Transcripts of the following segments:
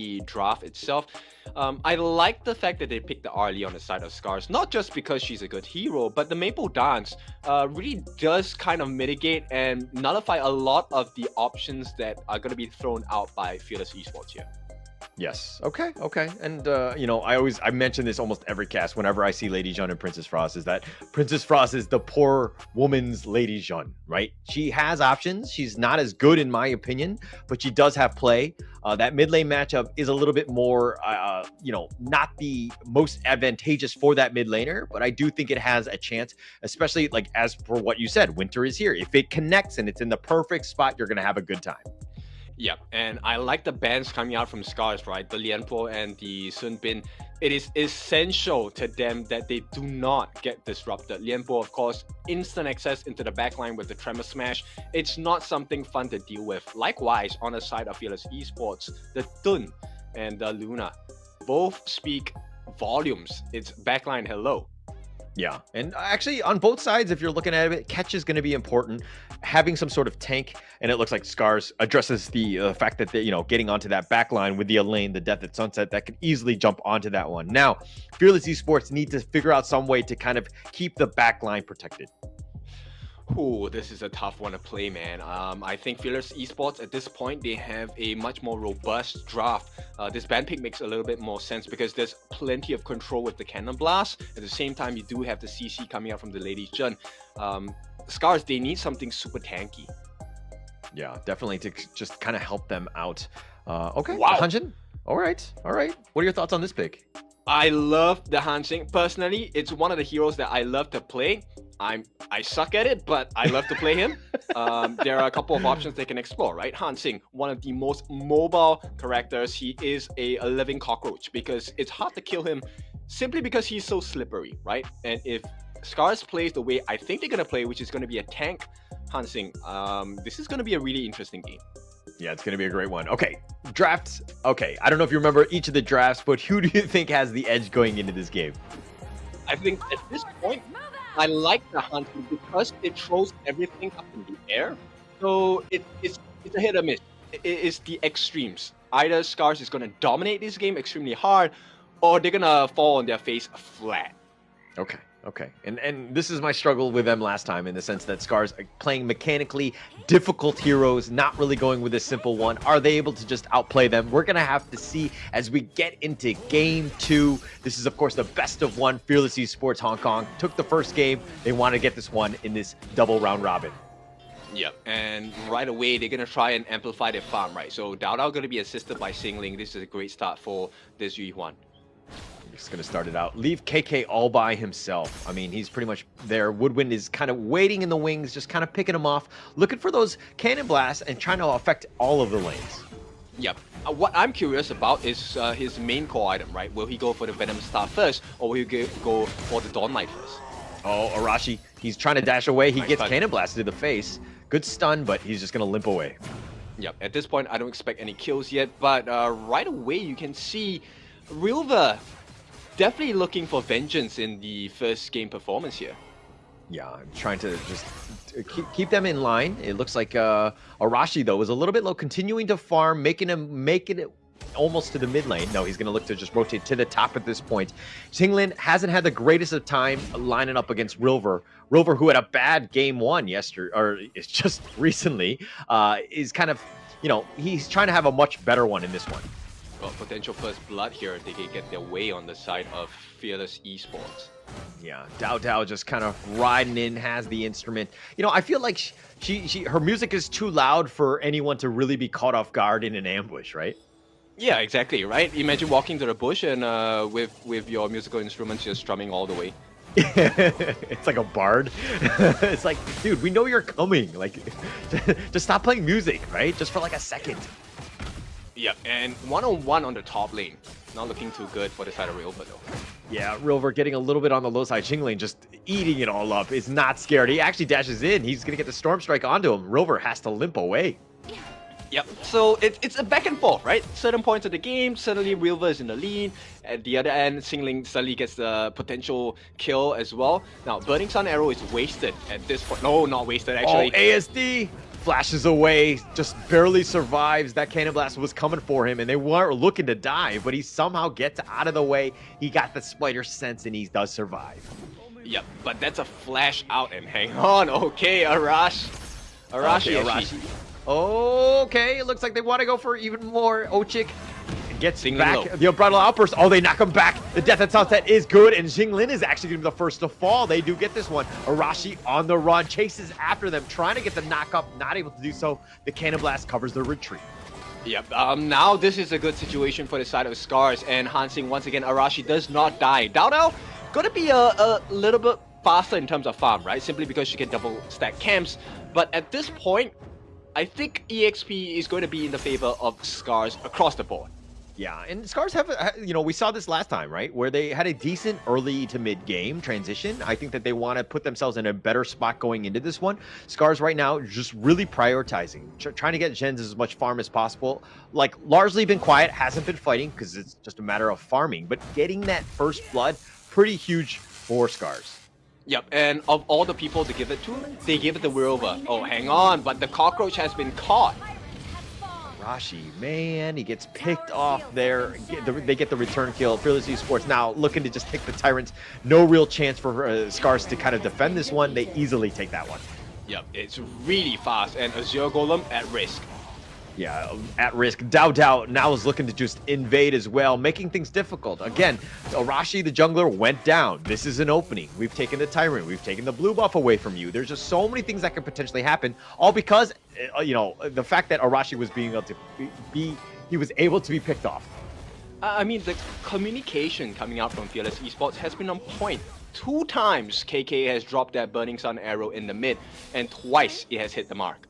the draft itself. I like the fact that they picked the Arlie on the side of Scars, not just because she's a good hero, but the Maple Dance really does kind of mitigate and nullify a lot of the options that are going to be thrown out by Fearless Esports here. Yes. Okay. Okay. And you know, I mention this almost every cast whenever I see Lady Jeanne and Princess Frost, is that Princess Frost is the poor woman's Lady Jeanne, right? She has options. She's not as good in my opinion, but she does have play. That mid lane matchup is a little bit more, you know, not the most advantageous for that mid laner, but I do think it has a chance, especially like as for what you said, Winter is here. If it connects and it's in the perfect spot, you're gonna have a good time. Yeah, and I like the bans coming out from Scars, right? The Lianpo and the Sun Bin. It is essential to them that they do not get disrupted. Lianpo, of course, instant access into the backline with the Tremor Smash. It's not something fun to deal with. Likewise, on the side of Fearless Esports, the Dun and the Luna both speak volumes. It's backline hello. Yeah, and actually on both sides, if you're looking at it, catch is going to be important. Having some sort of tank, and it looks like Scars addresses the fact that they, you know, getting onto that back line with the Elaine, the Death at Sunset, that could easily jump onto that one. Now, Fearless Esports need to figure out some way to kind of keep the back line protected. Ooh, this is a tough one to play, man. I think Fearless Esports at this point, they have a much more robust draft. This ban pick makes a little bit more sense because there's plenty of control with the Cannon Blast. At the same time, you do have the CC coming out from the Lady Jun. Scars, they need something super tanky. Yeah, definitely to just kind of help them out. Okay, Wow. Hanjin. All right, all right. What are your thoughts on this pick? I love the Hansing. Personally, it's one of the heroes that I love to play. I suck at it, but I love to play him. There are a couple of options they can explore, right? Hansing, one of the most mobile characters. He is a living cockroach because it's hard to kill him simply because he's so slippery, right? And if Scars plays the way I think they're going to play, which is going to be a tank Hansing, this is going to be a really interesting game. Yeah, it's going to be a great one. Okay, drafts. Okay, I don't know if you remember each of the drafts, but who do you think has the edge going into this game? I think at this point, I like the hunting because it throws everything up in the air. So it's a hit or miss. It's the extremes. Either Scars is going to dominate this game extremely hard, or they're going to fall on their face flat. Okay. Okay, and this is my struggle with them last time in the sense that Scars are playing mechanically difficult heroes, not really going with a simple one. Are they able to just outplay them? We're going to have to see as we get into Game 2. This is, of course, the best of one. Fearless Esports Hong Kong took the first game. They want to get this one in this double round robin. Yep, and right away they're going to try and amplify their farm, right? So Dao Dao going to be assisted by Singling. This is a great start for this Yu Huan. He's going to start it out. Leave KK all by himself. I mean, he's pretty much there. Woodwind is kind of waiting in the wings, just kind of picking him off, looking for those cannon blasts and trying to affect all of the lanes. Yep. What I'm curious about is his main core item, right? Will he go for the Venom Star first, or will he go for the Dawn Light first? Oh, Arashi, he's trying to dash away. He Nice gets stun. cannon blasted to the face. Good stun, but he's just going to limp away. Yep. At this point, I don't expect any kills yet, but right away you can see Rilva definitely looking for vengeance in the first game performance here. Yeah, I'm trying to just keep them in line. It looks like Arashi, though, is a little bit low, continuing to farm, making it almost to the mid lane. No, he's going to look to just rotate to the top at this point. Tinglin hasn't had the greatest of time lining up against Rilver. Rilver, who had a bad game one yesterday, or it's just recently, is kind of, you know, he's trying to have a much better one in this one. Well, potential first blood here. They can get their way on the side of Fearless Esports. Yeah, Dao Dao just kind of riding in, has the instrument. You know, I feel like her music is too loud for anyone to really be caught off guard in an ambush, right? Yeah, exactly, right? Imagine walking to the bush and with your musical instruments just strumming all the way. It's like a bard. It's like, dude, we know you're coming. Like, just stop playing music, right? Just for like a second. Yeah, and one-on-one on the top lane. Not looking too good for the side of Rilva, though. Yeah, Rilver getting a little bit on the low side. Chingling just eating it all up. Is not scared. He actually dashes in. He's going to get the Storm Strike onto him. Rilver has to limp away. Yep, so it's a back and forth, right? Certain points of the game, suddenly Rilva is in the lead. At the other end, Singling suddenly gets the potential kill as well. Now, Burning Sun Arrow is wasted at this point. No, not wasted, actually. Oh, ASD! flashes away, just barely survives. That cannon blast was coming for him, and they weren't looking to die, but he somehow gets out of the way. He got the spider sense, and he does survive. Yep, but that's a flash out, and hang on. Okay, Arashi. Okay, it looks like they want to go for even more. Ochik gets Xingling back low. the unbridled outburst. Oh, they knock him back. The death at sunset is good, and Xingling is actually going to be the first to fall. They do get this one. Arashi on the run, chases after them, trying to get the knock up, not able to do so. The cannon blast covers the retreat. Yep, now this is a good situation for the side of Scars, and Hansing, once again, Arashi does not die. Dao gonna be a little bit faster in terms of farm, right? Simply because she can double stack camps. But at this point, I think EXP is going to be in the favor of Scars across the board. Yeah, and Scars have, we saw this last time, right? Where they had a decent early to mid game transition. I think that they want to put themselves in a better spot going into this one. Scars right now just really prioritizing, trying to get gens as much farm as possible. Like, largely been quiet, hasn't been fighting because it's just a matter of farming. But getting that first blood, pretty huge for Scars. Yep, and of all the people to give it to, they give it to Wilva. Oh, hang on, but the cockroach has been caught. Rashi, man, he gets picked off there. They get the return kill. Fearless Esports now looking to just take the Tyrants. No real chance for Scars to kind of defend this one. They easily take that one. Yep, it's really fast, and Azure Golem at risk. Yeah, at risk. Dao now is looking to just invade as well, making things difficult. Again, Arashi, the jungler, went down. This is an opening. We've taken the Tyrant. We've taken the blue buff away from you. There's just so many things that could potentially happen, all because, the fact that Arashi was being able to he was able to be picked off. I mean, the communication coming out from Fearless Esports has been on point. 2 times KK has dropped that Burning Sun arrow in the mid, and twice it has hit the mark.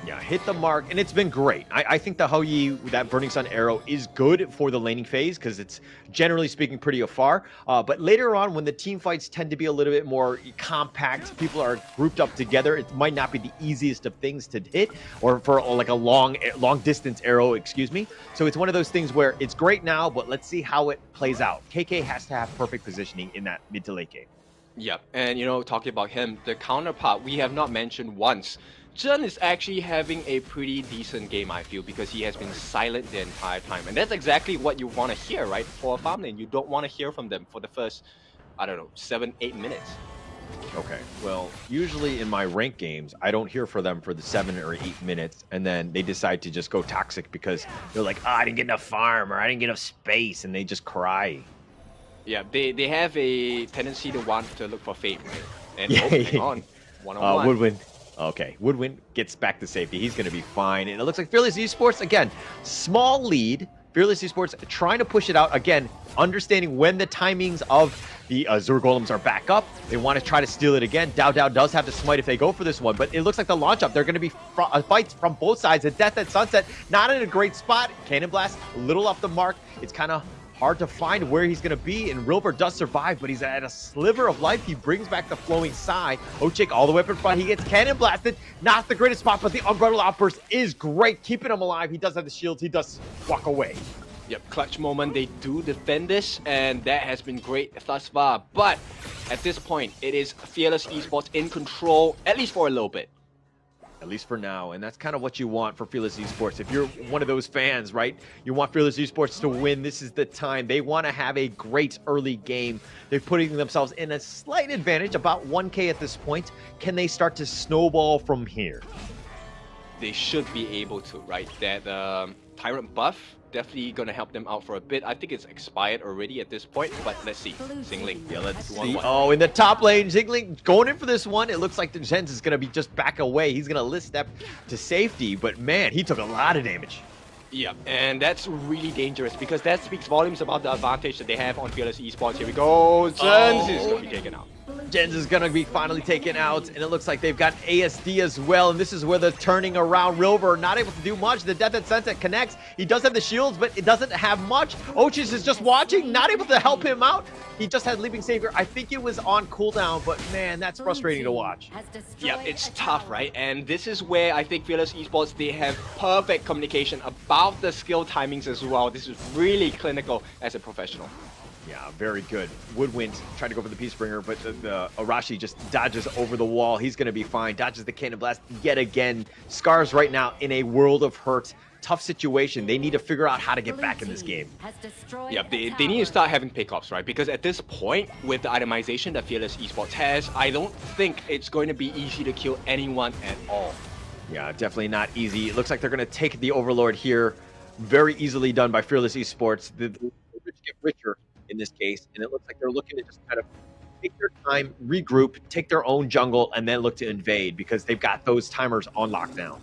Yeah, hit the mark, and it's been great. I think the Hou Yi, that Burning Sun arrow, is good for the laning phase because it's, generally speaking, pretty afar. But later on, when the team fights tend to be a little bit more compact, people are grouped up together, it might not be the easiest of things to hit, or for like a long distance arrow, excuse me. So it's one of those things where it's great now, but let's see how it plays out. KK has to have perfect positioning in that mid to late game. Yep, and talking about him, the counterpart we have not mentioned once. Zhen is actually having a pretty decent game, I feel, because he has been silent the entire time. And that's exactly what you want to hear, right? For a farm lane, you don't want to hear from them for the first, 7-8 minutes. Okay, well, usually in my rank games, I don't hear from them for the 7 or 8 minutes, and then they decide to just go toxic because they're like, I didn't get enough farm, or I didn't get enough space, and they just cry. Yeah, they have a tendency to want to look for fame, right? And Yeah. hang on, one-on-one. Woodwind. Okay, Woodwind gets back to safety. He's going to be fine. And it looks like Fearless Esports, again, small lead. Fearless Esports trying to push it out. Again, understanding when the timings of the Azure Golems are back up. They want to try to steal it again. Dao does have to smite if they go for this one. But it looks like the launch up, they're going to be fights from both sides. A Death at Sunset, not in a great spot. Cannon Blast, a little off the mark. It's kind of hard to find where he's going to be, and Rilber does survive, but he's at a sliver of life. He brings back the flowing Sai. Ochik all the way up in front. He gets cannon blasted. Not the greatest spot, but the Unbridled Outburst is great, keeping him alive. He does have the shields. He does walk away. Yep, clutch moment. They do defend this, and that has been great thus far. But at this point, it is Fearless Esports in control, at least for a little bit. At least for now, and that's kind of what you want for Fearless Esports. If you're one of those fans, right, you want Fearless Esports to win. This is the time. They want to have a great early game. They're putting themselves in a slight advantage, about 1K at this point. Can they start to snowball from here? They should be able to, right? That Tyrant buff definitely going to help them out for a bit. I think it's expired already at this point, but let's see. Xingling. Yeah, let's see. Oh, in the top lane, Xingling going in for this one. It looks like the Gens is going to be just back away. He's going to list step to safety, but man, he took a lot of damage. Yeah, and that's really dangerous because that speaks volumes about the advantage that they have on Fearless Esports. Here we go. Gens is going to be taken out. Gens is going to be finally taken out, and it looks like they've got ASD as well, and this is where they're turning around. Rilver not able to do much. The Death at Sunset connects. He does have the shields, but it doesn't have much. Ochis is just watching, not able to help him out. He just had Leaping Savior. I think it was on cooldown, but man, that's frustrating to watch. Yeah, it's tough, right? And this is where I think Fearless Esports, they have perfect communication about the skill timings as well. This is really clinical as a professional. Yeah, very good. Woodwind tried to go for the Peace Bringer, but the Arashi just dodges over the wall. He's going to be fine. Dodges the Cannon Blast yet again. Scars right now in a world of hurt. Tough situation. They need to figure out how to get back in this game. Yeah, they need to start having pickups, right? Because at this point, with the itemization that Fearless Esports has, I don't think it's going to be easy to kill anyone at all. Yeah, definitely not easy. It looks like they're going to take the Overlord here. Very easily done by Fearless Esports. The rich get richer in this case, and it looks like they're looking to just kind of take their time, regroup, take their own jungle, and then look to invade because they've got those timers on lockdown.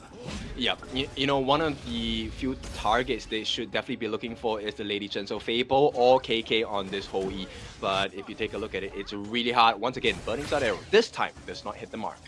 Yeah, you know, one of the few targets they should definitely be looking for is the Lady Genso Fable or KK on this whole E. But if you take a look at it, it's really hard. Once again, Burning Sun Arrow this time does not hit the mark.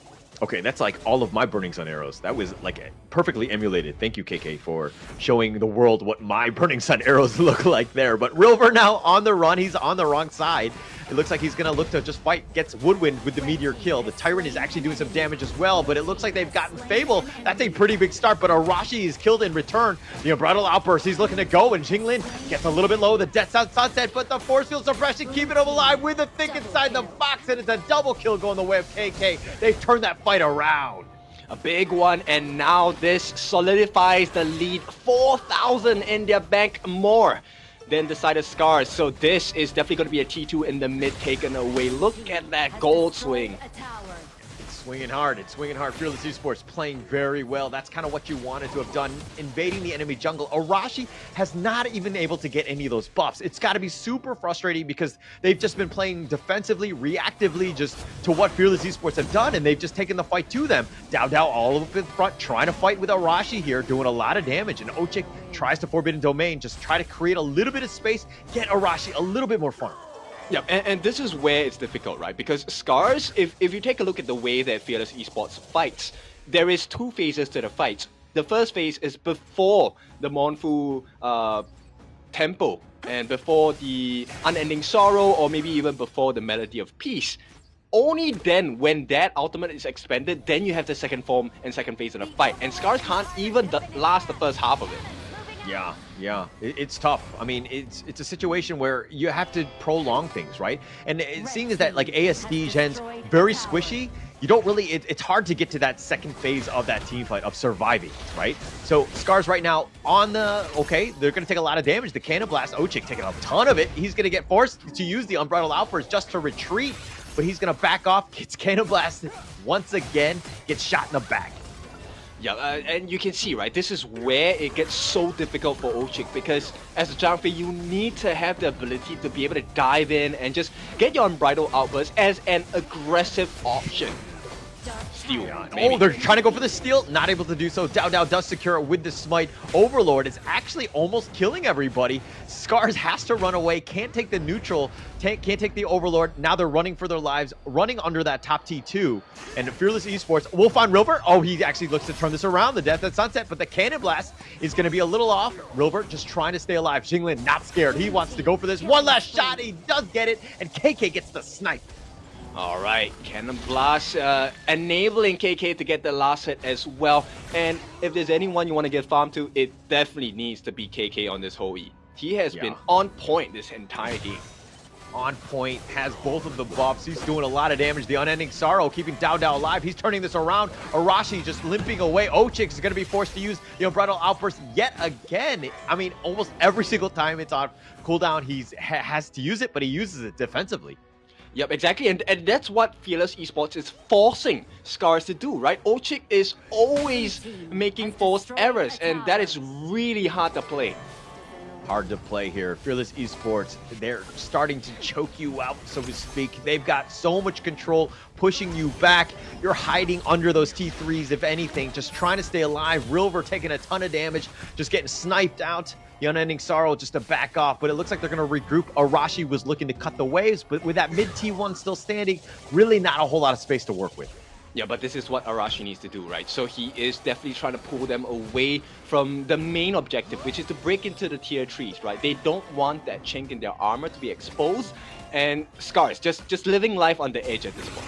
Okay, that's like all of my Burning Sun arrows. That was like perfectly emulated. Thank you, KK, for showing the world what my Burning Sun arrows look like there. But Rilver now on the run. He's on the wrong side. It looks like he's going to look to just fight, gets Woodwind with the Meteor kill. The Tyrant is actually doing some damage as well, but it looks like they've gotten Fable. That's a pretty big start, but Arashi is killed in return. The Unbridled Outburst, he's looking to go, and Jinglin gets a little bit low. The Death Sunset, but the Force Field Suppression keeping him alive with the Think inside the box, and it's a double kill going the way of KK. They've turned that fight around. A big one, and now this solidifies the lead. 4,000 in their bank more than the side of Scars. So this is definitely going to be a T2 in the mid taken away. Look at that gold swing. It's swinging hard. It's swinging hard. Fearless Esports playing very well. That's kind of what you wanted to have done, invading the enemy jungle. Arashi has not even able to get any of those buffs. It's got to be super frustrating because they've just been playing defensively, reactively, just to what Fearless Esports have done, and they've just taken the fight to them. Dao all up in front, trying to fight with Arashi here, doing a lot of damage, and Ochik tries to Forbidden Domain, just try to create a little bit of space, get Arashi a little bit more farm. Yeah, and this is where it's difficult, right? Because Scars, if you take a look at the way that Fearless Esports fights, there is two phases to the fight. The first phase is before the Mournful Tempo, and before the Unending Sorrow, or maybe even before the Melody of Peace. Only then, when that ultimate is expended, then you have the second form and second phase of the fight. And Scars can't even last the first half of it. Yeah, it's tough. I mean, it's a situation where you have to prolong things, right? And seeing as that like ASD Gen's very squishy, you don't really, it's hard to get to that second phase of that team fight of surviving, right? So Scars right now on the, okay, they're going to take a lot of damage. The Cannon Blast, Ochik taking a ton of it. He's going to get forced to use the Unbridled Outburst just to retreat, but he's going to back off, gets Cannon Blasted once again, gets shot in the back. Yeah, and you can see, right, this is where it gets so difficult for Ochik, because as a Jungle, you need to have the ability to be able to dive in and just get your Unbridled Outburst as an aggressive option. Steal. Oh, they're trying to go for the steal. Not able to do so. Dao does secure it with the smite. Overlord is actually almost killing everybody. Scars has to run away. Can't take the neutral. Can't take the Overlord. Now they're running for their lives. Running under that top T2. And Fearless Esports will find Rilver. Oh, he actually looks to turn this around. The Death at Sunset. But the Cannon Blast is going to be a little off. Rilver just trying to stay alive. Jinglin not scared. He wants to go for this. One last shot. He does get it. And KK gets the snipe. All right, Cannon Blast enabling KK to get the last hit as well. And if there's anyone you want to get farm to, it definitely needs to be KK on this whole E. He has been on point this entire game. On point, has both of the buffs. He's doing a lot of damage. The Unending Sorrow keeping Dao alive. He's turning this around. Arashi just limping away. Ochik is going to be forced to use the Unbridled Outburst yet again. I mean, almost every single time it's on cooldown, he has to use it, but he uses it defensively. Yep, exactly, and that's what Fearless Esports is forcing Scars to do, right? Ochik is always making forced errors, and that is really hard to play. Hard to play here. Fearless Esports, they're starting to choke you out, so to speak. They've got so much control, pushing you back. You're hiding under those T3s, if anything, just trying to stay alive. Rilver taking a ton of damage, just getting sniped out. The Unending Sorrow just to back off, but it looks like they're going to regroup. Arashi was looking to cut the waves, but with that mid T1 still standing, really not a whole lot of space to work with. Yeah, but this is what Arashi needs to do, right? So he is definitely trying to pull them away from the main objective, which is to break into the tier 3s, right? They don't want that chink in their armor to be exposed, and Scars just living life on the edge at this point.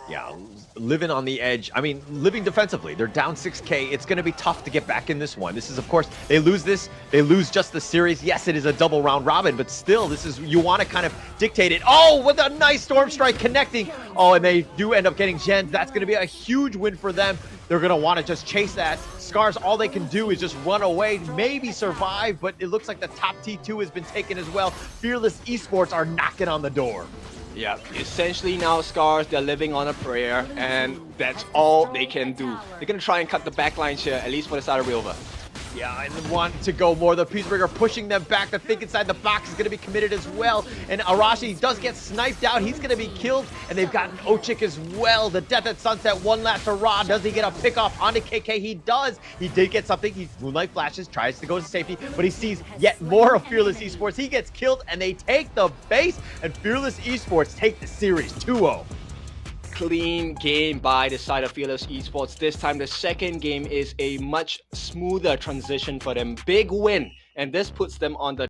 Yeah, living on the edge. I mean, living defensively. They're down 6K. It's going to be tough to get back in this one. This is, of course, they lose this. They lose just the series. Yes, it is a double round robin, but still, this is, you want to kind of dictate it. Oh, with a nice Storm Strike connecting. Oh, and they do end up getting gens. That's going to be a huge win for them. They're going to want to just chase that. Scars, all they can do is just run away, maybe survive, but it looks like the top T2 has been taken as well. Fearless Esports are knocking on the door. Yeah, essentially now Scars, they're living on a prayer, and that's all they can do. They're going to try and cut the backlines here, at least for the side of Rilva. Yeah, and want to go more. The Peacebreaker pushing them back. The Think Inside the Box is going to be committed as well. And Arashi does get sniped out. He's going to be killed. And they've gotten Ochik as well. The Death at Sunset, one last hurrah. Does he get a pick off onto KK? He does. He did get something. He Moonlight Flashes, tries to go to safety, but he sees yet more of Fearless Esports. He gets killed, and they take the base. And Fearless Esports take the series 2-0. Clean game by the side of Fearless Esports. This time, the second game is a much smoother transition for them. Big win, and this puts them on the